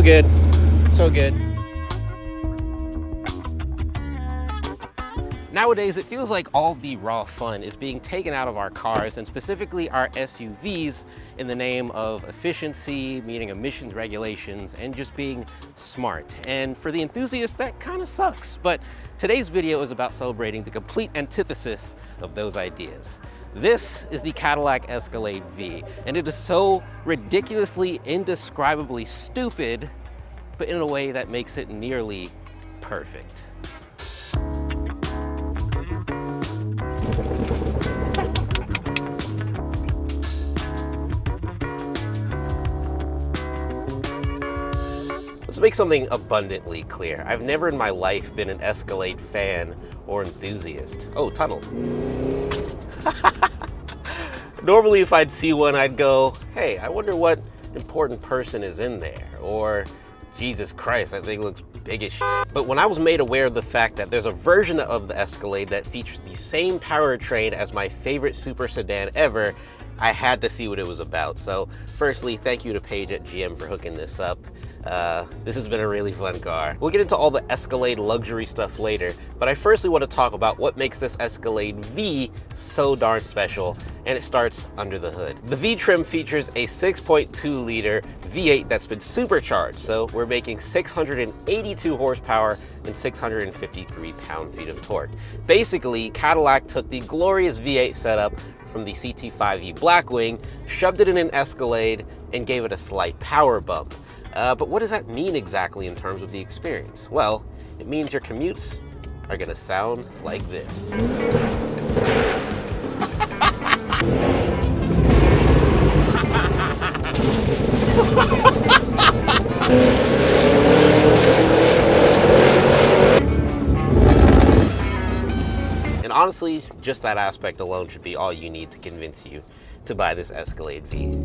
good. So good. Nowadays, it feels like all the raw fun is being taken out of our cars, and specifically our SUVs, in the name of efficiency, meeting emissions regulations, and just being smart. And for the enthusiast, that kind of sucks. But today's video is about celebrating the complete antithesis of those ideas. This is the Cadillac Escalade V, and it is so ridiculously, indescribably stupid, but in a way that makes it nearly perfect. Let's make something abundantly clear. I've never in my life been an Escalade fan or enthusiast. Oh, tunnel. Normally if I'd see one, I'd go, hey, I wonder what important person is in there. Or, Jesus Christ, that thing looks big as shit. But when I was made aware of the fact that there's a version of the Escalade that features the same powertrain as my favorite super sedan ever, I had to see what it was about. So firstly, thank you to Paige at GM for hooking this up. This has been a really fun car. We'll get into all the Escalade luxury stuff later, but I firstly want to talk about what makes this Escalade V so darn special, and it starts under the hood. The V trim features a 6.2 liter V8 that's been supercharged, so we're making 682 horsepower and 653 pound-feet of torque. Basically, Cadillac took the glorious V8 setup from the CT5e Blackwing, shoved it in an Escalade, and gave it a slight power bump. But what does that mean exactly in terms of the experience? Well, it means your commutes are gonna sound like this. And honestly, just that aspect alone should be all you need to convince you to buy this Escalade V.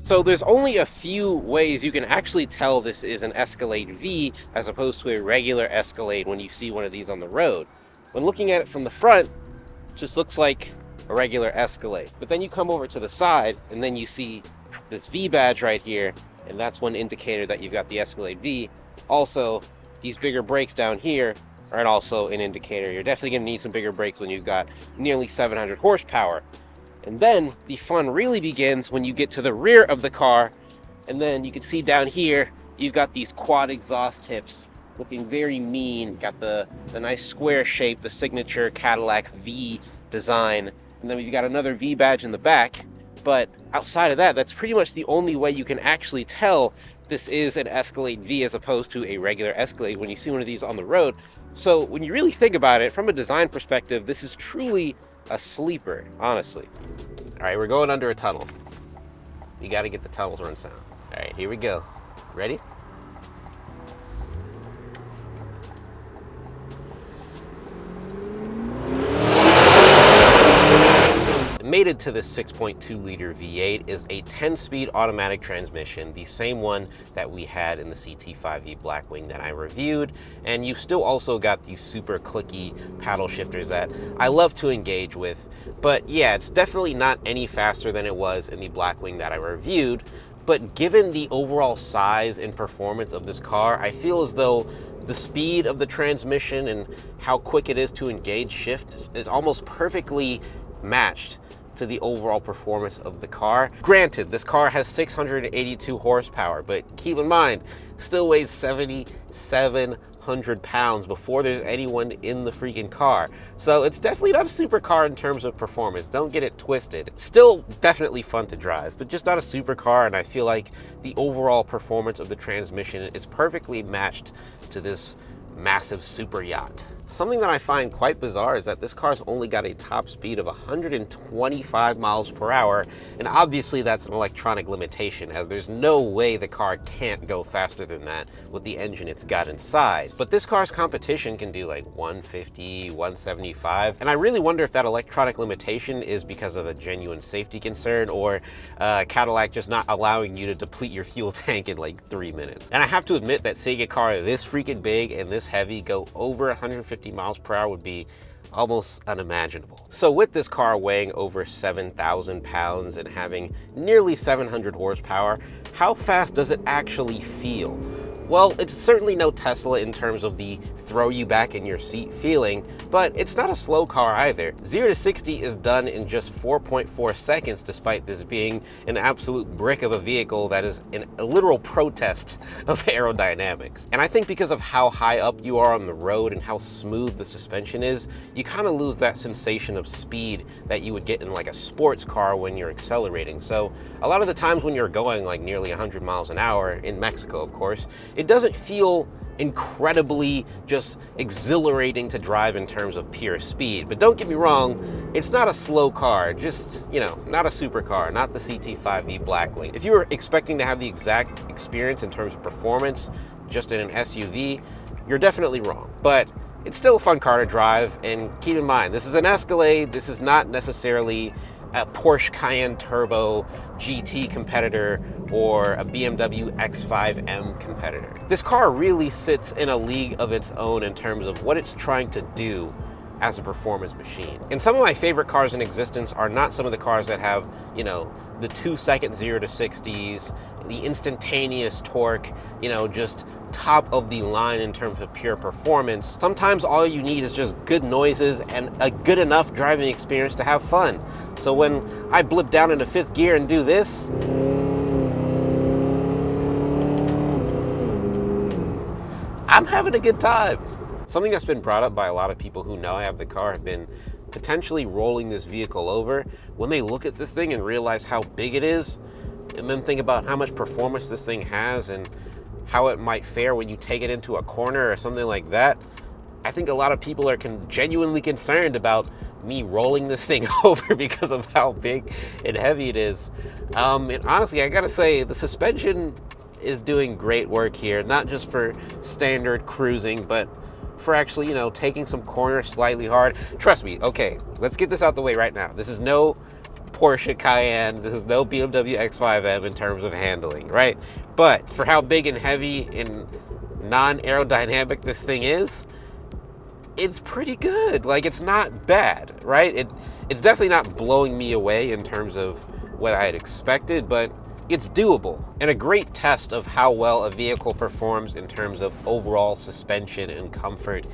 So there's only a few ways you can actually tell this is an Escalade V as opposed to a regular Escalade when you see one of these on the road. When looking at it from the front, it just looks like a regular Escalade. But then you come over to the side and then you see this V badge right here, and that's one indicator that you've got the Escalade V. Also, these bigger brakes down here are also an indicator. You're definitely gonna need some bigger brakes when you've got nearly 700 horsepower. And then the fun really begins when you get to the rear of the car, and then you can see down here, you've got these quad exhaust tips looking very mean. Got the nice square shape, the signature Cadillac V design. And then we've got another V badge in the back. But outside of that, that's pretty much the only way you can actually tell this is an Escalade V as opposed to a regular Escalade when you see one of these on the road. So when you really think about it, from a design perspective, this is truly a sleeper, honestly. All right, we're going under a tunnel. You got to get the tunnels run sound. All right, here we go. Ready? Mated to this 6.2 liter V8 is a 10-speed automatic transmission, the same one that we had in the CT5e Blackwing that I reviewed, and you've still also got these super clicky paddle shifters that I love to engage with. But yeah, it's definitely not any faster than it was in the Blackwing that I reviewed, but given the overall size and performance of this car, I feel as though the speed of the transmission and how quick it is to engage shift is almost perfectly matched to the overall performance of the car. Granted, this car has 682 horsepower, but keep in mind, still weighs 7,700 pounds before there's anyone in the freaking car. So it's definitely not a supercar in terms of performance. Don't get it twisted. Still definitely fun to drive, but just not a supercar, and I feel like the overall performance of the transmission is perfectly matched to this massive super yacht. Something that I find quite bizarre is that this car's only got a top speed of 125 miles per hour, and obviously that's an electronic limitation, as there's no way the car can't go faster than that with the engine it's got inside. But this car's competition can do like 150, 175, and I really wonder if that electronic limitation is because of a genuine safety concern, or Cadillac just not allowing you to deplete your fuel tank in like 3 minutes. And I have to admit that seeing a car this freaking big and this heavy go over 150 150 miles per hour would be almost unimaginable. So with this car weighing over 7,000 pounds and having nearly 700 horsepower, how fast does it actually feel? Well, it's certainly no Tesla in terms of the throw you back in your seat feeling, but it's not a slow car either. 0 to 60 is done in just 4.4 seconds, despite this being an absolute brick of a vehicle that is a literal protest of aerodynamics. And I think because of how high up you are on the road and how smooth the suspension is, you kind of lose that sensation of speed that you would get in like a sports car when you're accelerating. So a lot of the times when you're going like nearly 100 miles an hour, in Mexico of course, it doesn't feel incredibly just exhilarating to drive in terms of pure speed. But don't get me wrong, it's not a slow car, just, you know, not a supercar, not the CT5e Blackwing. If you were expecting to have the exact experience in terms of performance just in an SUV, you're definitely wrong. But it's still a fun car to drive, and keep in mind, this is an Escalade. This is not necessarily a Porsche Cayenne Turbo GT competitor or a BMW X5M competitor. This car really sits in a league of its own in terms of what it's trying to do as a performance machine. And some of my favorite cars in existence are not some of the cars that have, you know, the 2-second 0 to 60s, the instantaneous torque, you know, just top of the line in terms of pure performance. Sometimes all you need is just good noises and a good enough driving experience to have fun. So when I blip down into 5th gear and do this, I'm having a good time. Something that's been brought up by a lot of people who know I have the car have been potentially rolling this vehicle over when they look at this thing and realize how big it is, and then think about how much performance this thing has and how it might fare when you take it into a corner or something like that. I think a lot of people are genuinely concerned about me rolling this thing over because of how big and heavy it is. And honestly, I gotta say, the suspension is doing great work here, not just for standard cruising, but for actually, you know, taking some corners slightly hard. Trust me, okay, let's get this out the way right now. This is no Porsche Cayenne, this is no BMW X5M in terms of handling, right? But for how big and heavy and non-aerodynamic this thing is, it's pretty good. Like, it's not bad, right? It's definitely not blowing me away in terms of what I had expected, but it's doable. And a great test of how well a vehicle performs in terms of overall suspension and comfort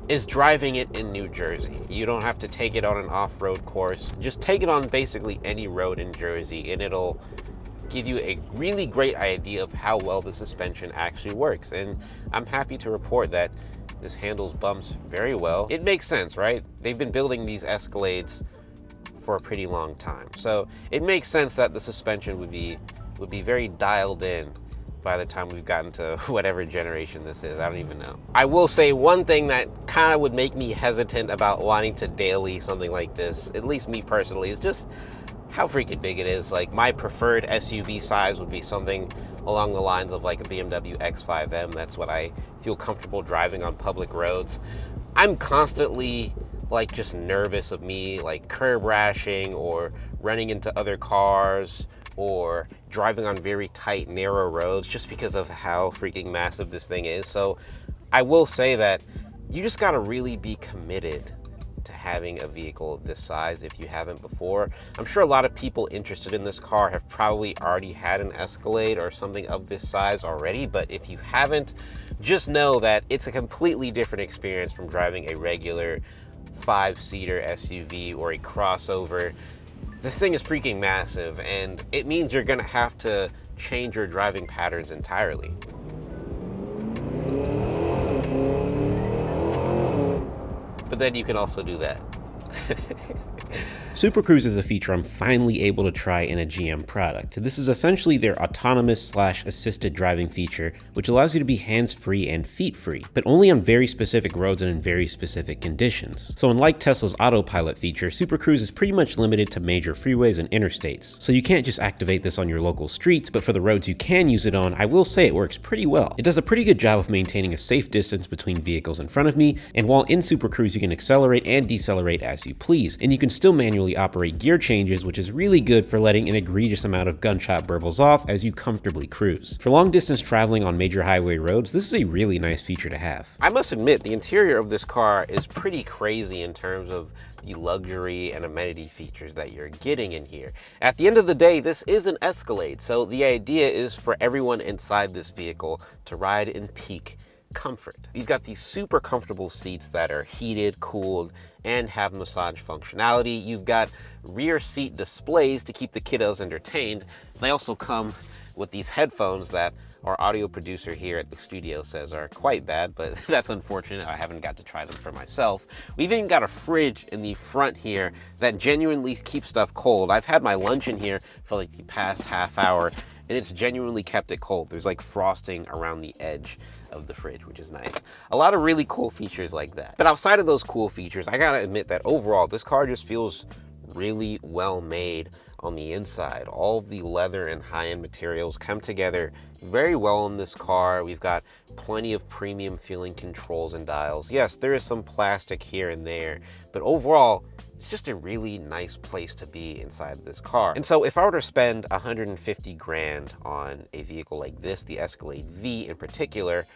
is driving it in New Jersey. You don't have to take it on an off-road course. Just take it on basically any road in Jersey and it'll give you a really great idea of how well the suspension actually works. And I'm happy to report that this handles bumps very well. It makes sense, right? They've been building these Escalades for a pretty long time. So it makes sense that the suspension would be very dialed in by the time we've gotten to whatever generation this is. I don't even know. I will say one thing that kind of would make me hesitant about wanting to daily something like this, at least me personally, is just how freaking big it is. Like, my preferred SUV size would be something along the lines of like a BMW X5M. That's what I feel comfortable driving on public roads. I'm constantly like just nervous of me like curb rashing or running into other cars or driving on very tight, narrow roads just because of how freaking massive this thing is. So I will say that you just gotta really be committed to having a vehicle of this size if you haven't before. I'm sure a lot of people interested in this car have probably already had an Escalade or something of this size already, but if you haven't, just know that it's a completely different experience from driving a regular 5-seater SUV or a crossover. This thing is freaking massive, and it means you're gonna have to change your driving patterns entirely. But then you can also do that. Super Cruise is a feature I'm finally able to try in a GM product. This is essentially their autonomous/assisted driving feature, which allows you to be hands-free and feet-free, but only on very specific roads and in very specific conditions. So unlike Tesla's autopilot feature, Super Cruise is pretty much limited to major freeways and interstates. So you can't just activate this on your local streets, but for the roads you can use it on, I will say it works pretty well. It does a pretty good job of maintaining a safe distance between vehicles in front of me, and while in Super Cruise you can accelerate and decelerate as you please, and you can still manually manually operate gear changes, which is really good for letting an egregious amount of gunshot burbles off as you comfortably cruise. For long distance traveling on major highway roads, this is a really nice feature to have. I must admit, the interior of this car is pretty crazy in terms of the luxury and amenity features that you're getting in here. At the end of the day, this is an Escalade, so the idea is for everyone inside this vehicle to ride in peak comfort. You've got these super comfortable seats that are heated, cooled, and have massage functionality. You've got rear seat displays to keep the kiddos entertained. They also come with these headphones that our audio producer here at the studio says are quite bad, but that's unfortunate. I haven't got to try them for myself. We've even got a fridge in the front here that genuinely keeps stuff cold. I've had my lunch in here for like the past half hour, and it's genuinely kept it cold. There's like frosting around the edge of the fridge, which is nice. A lot of really cool features like that. But outside of those cool features, I gotta admit that overall, this car just feels really well made on the inside. All of the leather and high-end materials come together very well in this car. We've got plenty of premium feeling controls and dials. Yes, there is some plastic here and there, but overall, it's just a really nice place to be inside this car. And so if I were to spend 150 grand on a vehicle like this, the Escalade V in particular,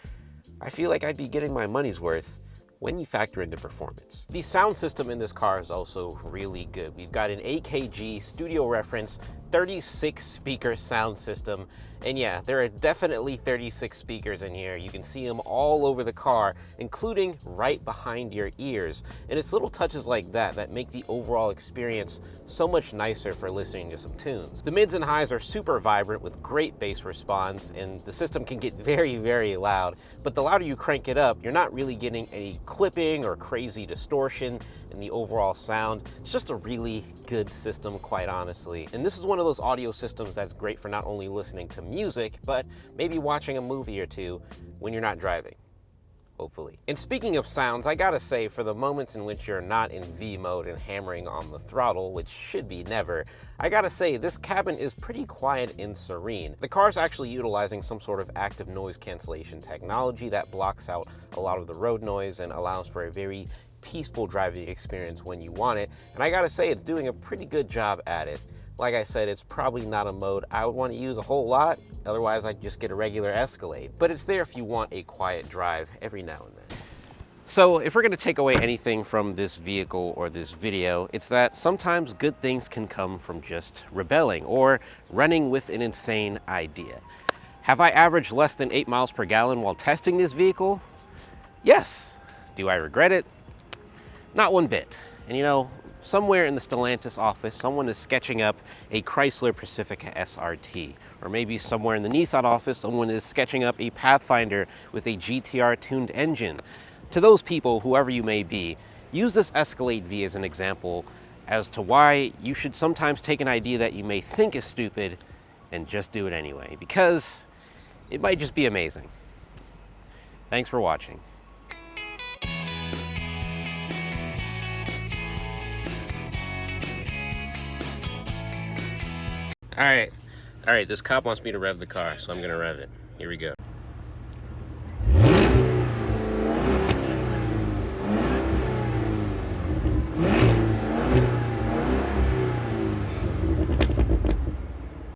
I feel like I'd be getting my money's worth when you factor in the performance. The sound system in this car is also really good. We've got an AKG studio reference 36 speaker sound system. And yeah, there are definitely 36 speakers in here. You can see them all over the car, including right behind your ears. And it's little touches like that that make the overall experience so much nicer for listening to some tunes. The mids and highs are super vibrant with great bass response, and the system can get very, very loud. But the louder you crank it up, you're not really getting any clipping or crazy distortion in the overall sound. It's just a really good system, quite honestly. And this is one of those audio systems that's great for not only listening to music, but maybe watching a movie or two when you're not driving, hopefully. And speaking of sounds, I gotta say, for the moments in which you're not in V mode and hammering on the throttle, which should be never, I gotta say, this cabin is pretty quiet and serene. The car's actually utilizing some sort of active noise cancellation technology that blocks out a lot of the road noise and allows for a very peaceful driving experience when you want it. And I gotta say, it's doing a pretty good job at it. Like I said, it's probably not a mode I would want to use a whole lot. Otherwise, I'd just get a regular Escalade. But it's there if you want a quiet drive every now and then. So if we're going to take away anything from this vehicle or this video, it's that sometimes good things can come from just rebelling or running with an insane idea. Have I averaged less than 8 miles per gallon while testing this vehicle? Yes. Do I regret it? Not one bit. And you know, somewhere in the Stellantis office, someone is sketching up a Chrysler Pacifica SRT. Or maybe somewhere in the Nissan office, someone is sketching up a Pathfinder with a GTR tuned engine. To those people, whoever you may be, use this Escalade V as an example as to why you should sometimes take an idea that you may think is stupid and just do it anyway, because it might just be amazing. Thanks for watching. All right, this cop wants me to rev the car, so I'm gonna rev it. Here we go.